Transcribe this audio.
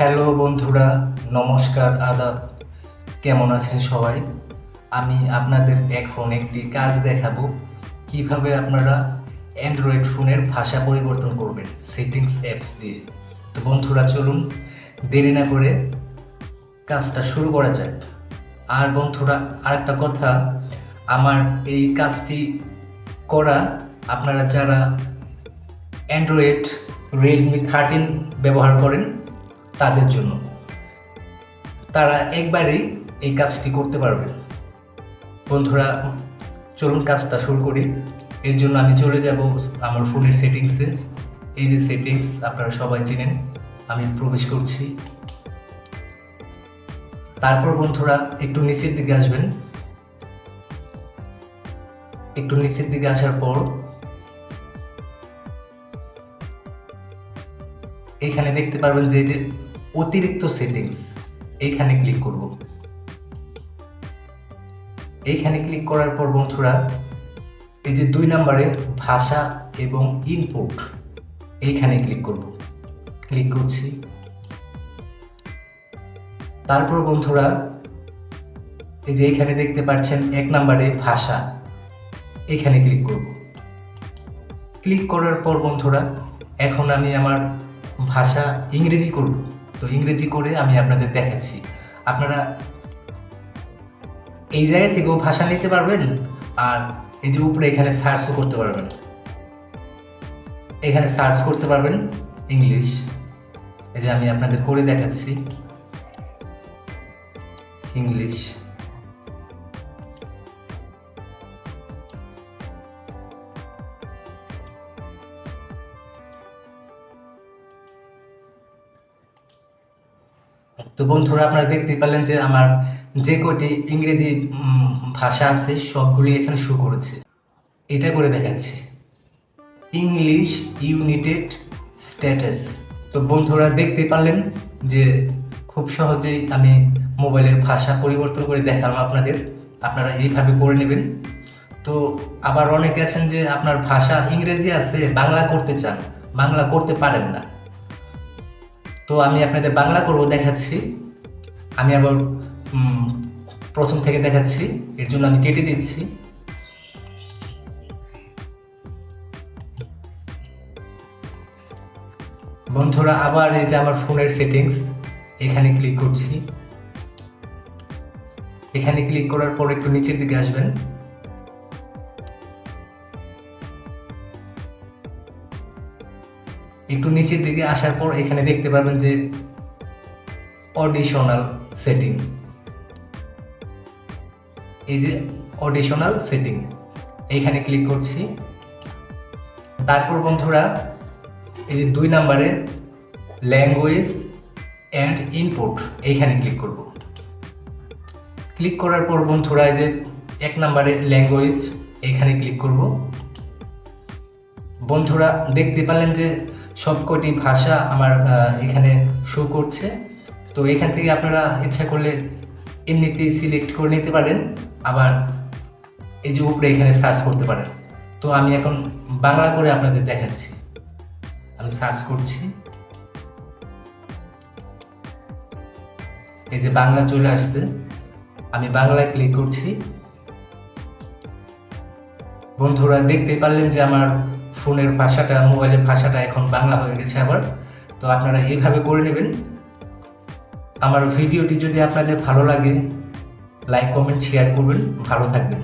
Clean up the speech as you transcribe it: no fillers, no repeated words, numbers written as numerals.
Hello বন্ধুরা, নমস্কার, আদাব। কেমন আছেন সবাই? আমি আপনাদের এখন একটি কাজ দেখাবো কিভাবে আপনারা অ্যান্ড্রয়েড ফোনের ভাষা পরিবর্তন করবেন সেটিংস অ্যাপস দিয়ে। তো বন্ধুরা, চলুন দেরি না করে কাজটা শুরু করা যাক। আর বন্ধুরা, আরেকটা কথা, আমার এই কাজটি করা আপনারা যারা অ্যান্ড্রয়েড Redmi 13 ব্যবহার করেন তাদের জন্য। তারা একবারেই এই কাজটি করতে পারবেন। বন্ধুরা, চলুন কাজটা শুরু করি। এর জন্য আমি চলে যাব আমার ফোনের সেটিংসে। এই যে সেটিংস আপনারা সবাই চেনেন, আমি প্রবেশ করছি। তারপর বন্ধুরা একটু নিচের দিকে আসবেন। একটু নিচের দিকে আসার পর এখানে দেখতে পারবেন যে অতিরিক্ত সেটিংস, এইখানে ক্লিক করব। এইখানে ক্লিক করার পর বন্ধুরা এই যে 2 নম্বরে ভাষা এবং ইনপুট, এইখানে ক্লিক করব। ক্লিক করছি। তারপর বন্ধুরা এই যে এখানে দেখতে পাচ্ছেন 1 নম্বরে ভাষা, এখানে ক্লিক করব। ক্লিক করার পর বন্ধুরা এখন আমি আমার ভাষা ইংরেজি করব। তো ইংরেজি করে আমি আপনাদের দেখাচ্ছি। আপনারা এই জায়গা থেকেও ভাষা নিতে পারবেন, আর এই যে উপরে এখানে সার্চও করতে পারবেন। এখানে সার্চ করতে পারবেন ইংলিশ। এই যে আমি আপনাদের করে দেখাচ্ছি ইংলিশ। তো বন্ধুরা, আপনারা দেখতে পেলেন যে আমার যে কটি ইংরেজি ভাষা আছে সবগুলি এখানে শো করেছে। এটা করে দেখাচ্ছি ইংলিশ ইউনাইটেড স্ট্যাটাস। তো বন্ধুরা দেখতে পারলেন যে খুব সহজেই আমি মোবাইলের ভাষা পরিবর্তন করে দেখালাম আপনাদের। আপনারা এইভাবে করে নেবেন। তো আবার অনেকে আছেন যে আপনার ভাষা ইংরেজি আছে, বাংলা করতে চান, বাংলা করতে পারেন না। তো আমি আপনাদের বাংলা করব দেখাচ্ছি। আমি আবার প্রথম থেকে দেখাচ্ছি, এর জন্য আমি কেটে দিচ্ছি। বন্ধুরা আবার এই যে আমার ফোনের সেটিংস, এখানে ক্লিক করছি। এখানে ক্লিক করার পর একটু নিচের দিকে আসবেন। একটু নিচের দিকে আসার পর এখানে দেখতে পাবেন যে অডিশনাল সেটিং। এই যে অডিশনাল সেটিং, এইখানে ক্লিক করছি। তারপর বন্ধুরা এই যে 2 নম্বরে ল্যাঙ্গুয়েজ অ্যান্ড ইনপুট, এইখানে ক্লিক করব। ক্লিক করার পর বন্ধুরা এই যে 1 নম্বরে ল্যাঙ্গুয়েজ, এইখানে ক্লিক করব। বন্ধুরা দেখতে পেলেন যে সবকটি ভাষা আমার এখানে শো করছে। তো এখান থেকে আপনারা ইচ্ছা করলে এমনিতেই সিলেক্ট করে নিতে পারেন, আবার এই যে উপরে এখানে সার্চ করতে পারেন। তো আমি এখন বাংলা করে আপনাদের দেখাচ্ছি। আমি সার্চ করছি, এই যে বাংলা চলে আসছে। আমি বাংলায় ক্লিক করছি। বন্ধুরা দেখতে পারলেন যে আমার ফোনের ভাষাটা, মোবাইলের ভাষাটা এখন বাংলা হয়ে গেছে আবার। তো আপনারা এইভাবে করে নেবেন। আমার ভিডিওটি যদি আপনাদের ভালো লাগে লাইক কমেন্ট শেয়ার করবেন। ভালো থাকবেন।